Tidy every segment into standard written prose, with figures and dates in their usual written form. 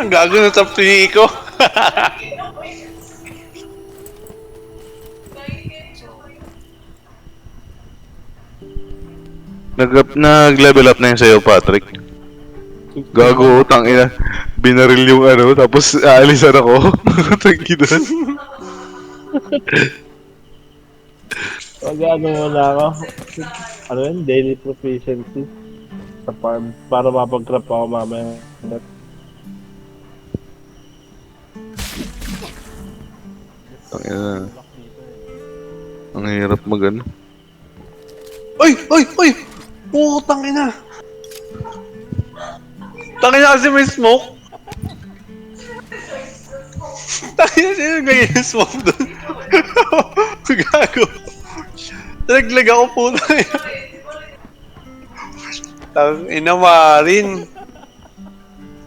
Gago na top 3 ko. Nag-level up na yun sa'yo, Patrick. Gago, tangina. Binaril yung ano, tapos aalisan ako. Tangina. Mag-ano muna ako. Ano yun? Daily proficiency. Sa farm. Para mapag-crop ako mamaya. Tangina. Ang hirap mag-ano. Uy! Uy! Uy! Putang ina! Tangina kasi may smoke! Tangina sino ganyan yung smoke doon? Gago! Naglag ako putang ina! Tangina Marin!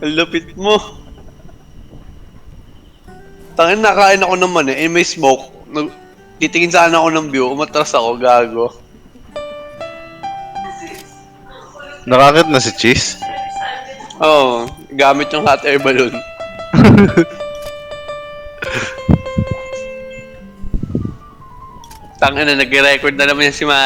Ang lupit mo! Tangina nakain ako naman eh, may smoke. Titingin sana ako ng view, umatras ako, gago. Nakakit na si Cheese? Oo, gamit yung hot air balloon. Tangina, nag-record na naman yan si Mari.